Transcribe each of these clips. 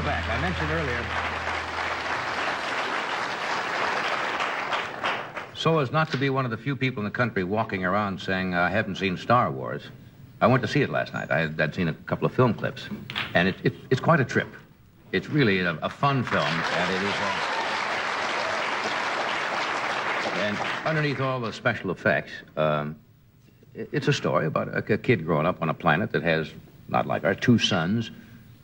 back. I mentioned earlier. So as not to be one of the few people in the country walking around saying, I haven't seen Star Wars, I went to see it last night. I'd seen a couple of film clips, and it's quite a trip. It's really a fun film, and it is and underneath all the special effects, it's a story about a kid growing up on a planet that has, not like our two suns,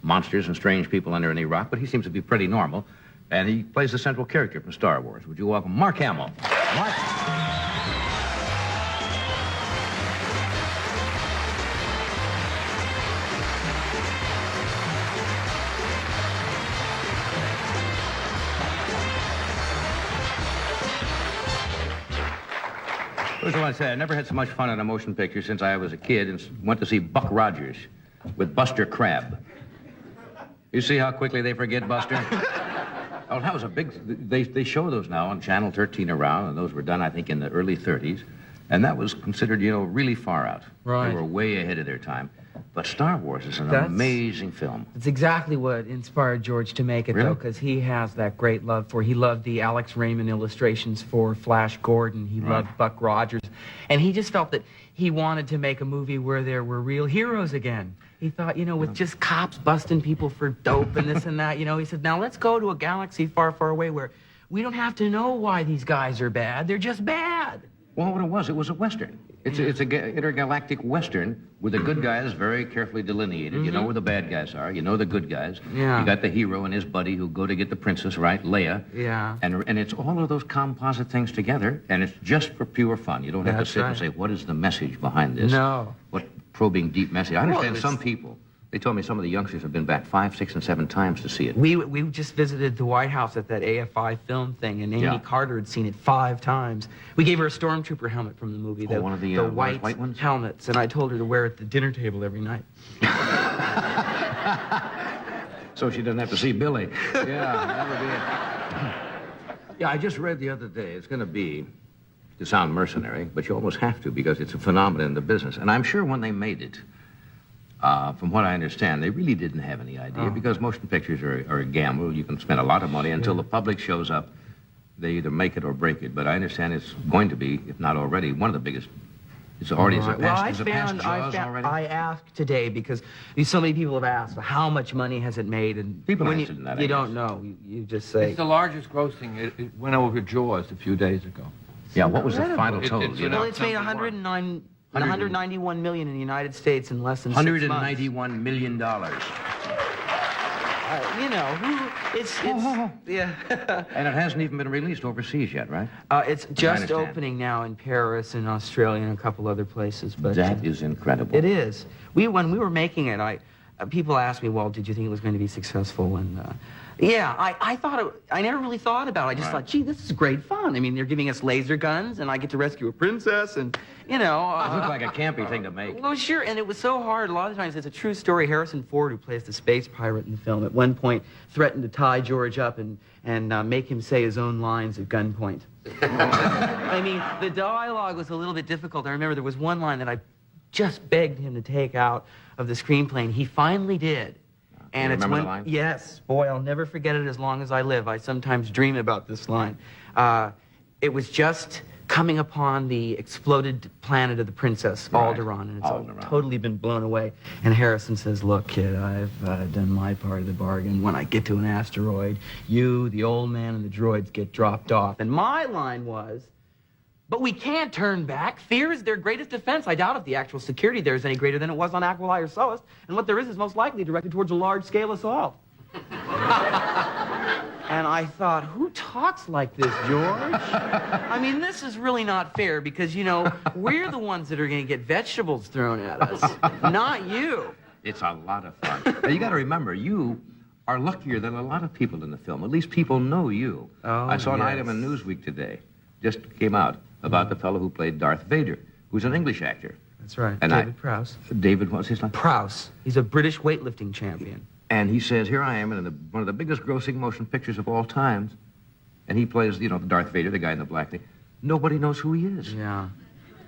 monsters and strange people under any rock, but he seems to be pretty normal, and he plays the central character from Star Wars. Would you welcome Mark Hamill? Mark? First of all, I say I never had so much fun in a motion picture since I was a kid and went to see Buck Rogers with Buster Crabbe. You see how quickly they forget Buster? Oh, that was a big... They show those now on Channel 13 around, and those were done, I think, in the early 30s. And that was considered, you know, really far out. Right. They were way ahead of their time. But Star Wars is an amazing film. It's exactly what inspired George to make it, Really? though, because he has that great love for... He loved the Alex Raymond illustrations for Flash Gordon. He loved Buck Rogers. And he just felt that he wanted to make a movie where there were real heroes again. He thought, you know, with just cops busting people for dope and this and that, you know, he said, now let's go to a galaxy far, far away where we don't have to know why these guys are bad. They're just bad. Well, what it was a Western. It's a intergalactic Western with the good guys very carefully delineated. You know where the bad guys are. You know the good guys. Yeah. You got the hero and his buddy who go to get the princess, right? Leia. Yeah. And it's all of those composite things together, and it's just for pure fun. You don't have to sit and say, what is the message behind this? No. What probing deep message? I understand Well, some people, they told me some of the youngsters have been back 5, 6, and 7 times to see it. We just visited the White House at that AFI film thing, and Amy Carter had seen it 5 times. We gave her a stormtrooper helmet from the movie, one of the white ones? helmets, and I told her to wear it at the dinner table every night. So she doesn't have to see Billy. Yeah, that would be it. Yeah, I just read the other day, it's going to be, to sound mercenary, but you almost have to because it's a phenomenon in the business. And I'm sure when they made it, from what I understand, they really didn't have any idea because motion pictures are a gamble. You can spend a lot of money until the public shows up. They either make it or break it. But I understand it's going to be, if not already, one of the biggest. It's already I asked today because so many people have asked, how much money has it made? And people when answered that, you don't know. You just say. It's the largest grossing. It went over Jaws a few days ago. Yeah, what was the final total? Well, it's made 191 million in the United States in less than 6 months. $191 million. You know, it's yeah. And it hasn't even been released overseas yet, right? It's just opening now in Paris and Australia and a couple other places. But that is incredible. It is. When we were making it, people asked me, well, did you think it was going to be successful? And yeah, I thought I never really thought about it. I just thought, gee, this is great fun. I mean, they're giving us laser guns, and I get to rescue a princess, and you know. It looked like a campy thing to make. Well, sure, and it was so hard. A lot of times, it's a true story. Harrison Ford, who plays the space pirate in the film, at one point threatened to tie George up and make him say his own lines at gunpoint. I mean, the dialogue was a little bit difficult. I remember there was one line that I just begged him to take out of the screenplay, and he finally did. And you it's remember when, the line? yes, boy, I'll never forget it as long as I live. I sometimes dream about this line. It was just coming upon the exploded planet of the princess, Alderaan, and it's totally been blown away. And Harrison says, look, kid, I've done my part of the bargain. When I get to an asteroid, you, the old man, and the droids get dropped off. And my line was, but we can't turn back. Fear is their greatest defense. I doubt if the actual security there is any greater than it was on Aquilai or Soest, and what there is most likely directed towards a large-scale assault. And I thought, who talks like this, George? I mean, this is really not fair because, you know, we're the ones that are going to get vegetables thrown at us, not you. It's a lot of fun. Now, you got to remember, you are luckier than a lot of people in the film. At least people know you. Oh, I saw an item in Newsweek today, just came out, about the fellow who played Darth Vader, who's an English actor. That's right, and David Prowse. David, what's his name? Prowse. He's a British weightlifting champion. And he says, here I am in one of the biggest grossing motion pictures of all times. And he plays, you know, Darth Vader, the guy in the black thing. Nobody knows who he is. Yeah.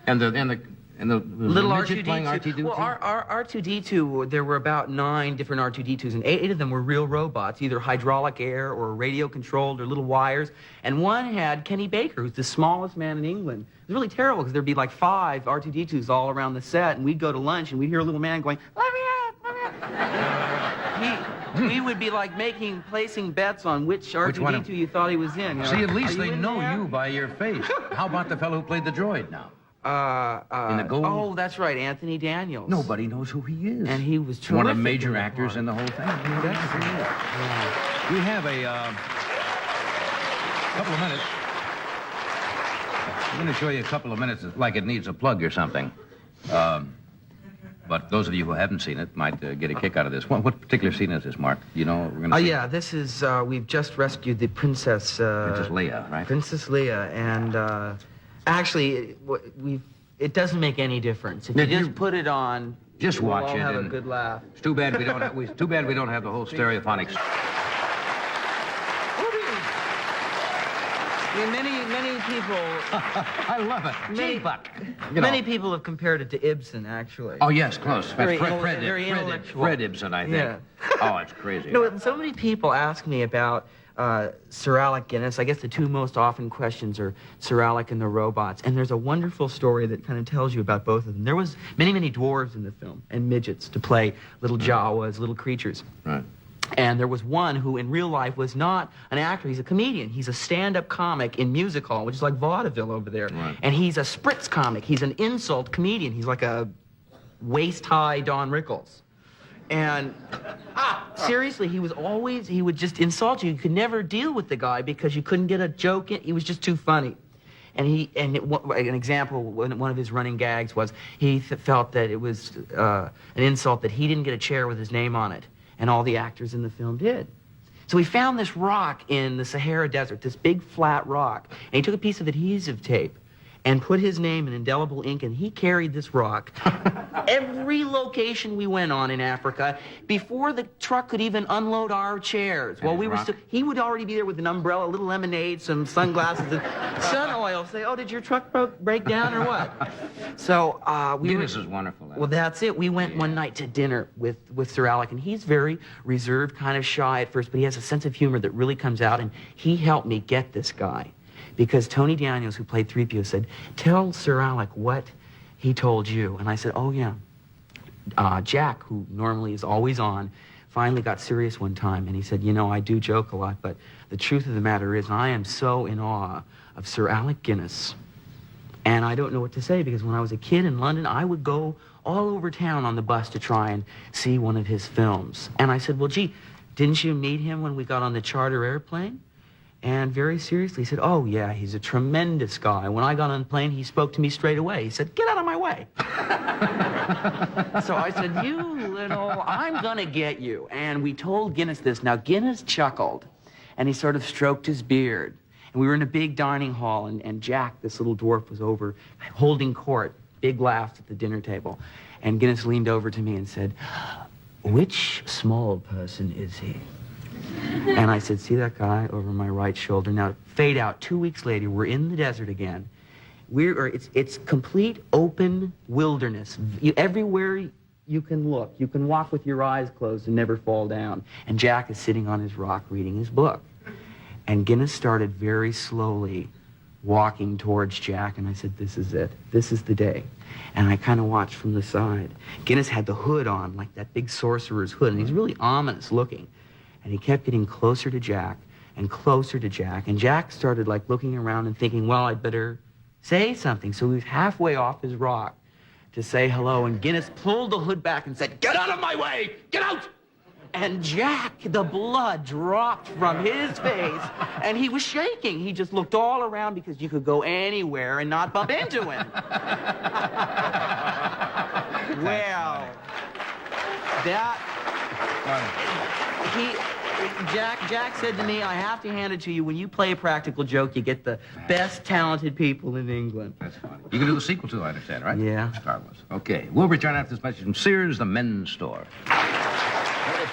And the And the little midget playing R2D2. R2D2? Well, our R2D2, there were about 9 different R2D2s, and 8 of them were real robots, either hydraulic air or radio-controlled or little wires. And one had Kenny Baker, who's the smallest man in England. It was really terrible because there'd be like 5 R2D2s all around the set, and we'd go to lunch, and we'd hear a little man going, "Let me out, let me out." We would be like placing bets on which R2D2 you thought he was in. You know? See, at least Are they in know there? you by your face. How about the fellow who played the droid now? In the gold? Oh, that's right, Anthony Daniels. Nobody knows who he is. And he was terrific. one of the major in actors part. in the whole thing. Yeah. We have a couple of minutes. I'm going to show you a couple of minutes like it needs a plug or something. But those of you who haven't seen it might get a kick out of this. What particular scene is this, Mark? You know what we're going to see? Yeah, this is, we've just rescued the Princess... Princess Leia, right? Princess Leia, and actually, it doesn't make any difference. If you just put it on, just we'll watch all it have a and good laugh. It's too bad we don't have, too bad we don't have the whole stereophonics. I mean, many people... I love it. Many people have compared it to Ibsen, actually. Oh, yes, close. Very Fred intellectual. Ibsen, I think. Yeah. Oh, it's crazy. So many people ask me about Sir Alec Guinness. I guess the 2 most often questions are Sir Alec and the robots. And there's a wonderful story that kind of tells you about both of them. There was many dwarves in the film, and midgets to play little Jawas, little creatures. Right. And there was one who in real life was not an actor, he's a comedian. He's a stand-up comic in music hall, which is like vaudeville over there. Right. And he's a spritz comic. He's an insult comedian. He's like a waist-high Don Rickles. And seriously, he would just insult you. You could never deal with the guy because you couldn't get a joke in. He was just too funny. And an example, one of his running gags was he felt that it was an insult that he didn't get a chair with his name on it. And all the actors in the film did. So he found this rock in the Sahara Desert, this big flat rock, and he took a piece of adhesive tape and put his name in indelible ink, and he carried this rock every location we went on in Africa before the truck could even unload our chairs. While we were still, he would already be there with an umbrella, a little lemonade, some sunglasses, and sun oil. Say, "Oh, did your truck break down or what?" So Guinness is wonderful. Well, that's it. We went one night to dinner with Sir Alec, and he's very reserved, kind of shy at first, but he has a sense of humor that really comes out, and he helped me get this guy. Because Tony Daniels, who played 3PO, said, "Tell Sir Alec what he told you." And I said, "Oh, yeah." Jack, who normally is always on, finally got serious one time, and he said, "You know, I do joke a lot, but the truth of the matter is I am so in awe of Sir Alec Guinness. And I don't know what to say, because when I was a kid in London, I would go all over town on the bus to try and see one of his films." And I said, "Well, gee, didn't you meet him when we got on the charter airplane?" And very seriously, he said, "Oh, yeah, he's a tremendous guy. When I got on the plane, he spoke to me straight away. He said, 'Get out of my way.'" So I said, "You little, I'm gonna get you." And we told Guinness this. Now, Guinness chuckled, and he sort of stroked his beard. And we were in a big dining hall, and Jack, this little dwarf, was over holding court. Big laughs at the dinner table. And Guinness leaned over to me and said, "Which small person is he?" And I said, "See that guy over my right shoulder?" Now, fade out. 2 weeks later, we're in the desert again. It's complete open wilderness. Everywhere you can look. You can walk with your eyes closed and never fall down. And Jack is sitting on his rock reading his book. And Guinness started very slowly walking towards Jack, and I said, "This is it. This is the day." And I kind of watched from the side. Guinness had the hood on, like that big sorcerer's hood, and he's really ominous looking. And he kept getting closer to Jack and closer to Jack. And Jack started like looking around and thinking, well, I'd better say something. So he was halfway off his rock to say hello. And Guinness pulled the hood back and said, "Get out of my way! Get out!" And Jack, the blood dropped from his face, and he was shaking. He just looked all around because you could go anywhere and not bump into him. Well, Jack said to me, "I have to hand it to you. When you play a practical joke, you get the best talented people in England." That's funny. You can do the sequel too, I understand, right? Yeah. Star Wars. Okay. We'll return after this message from Sears, the men's store. Well, it's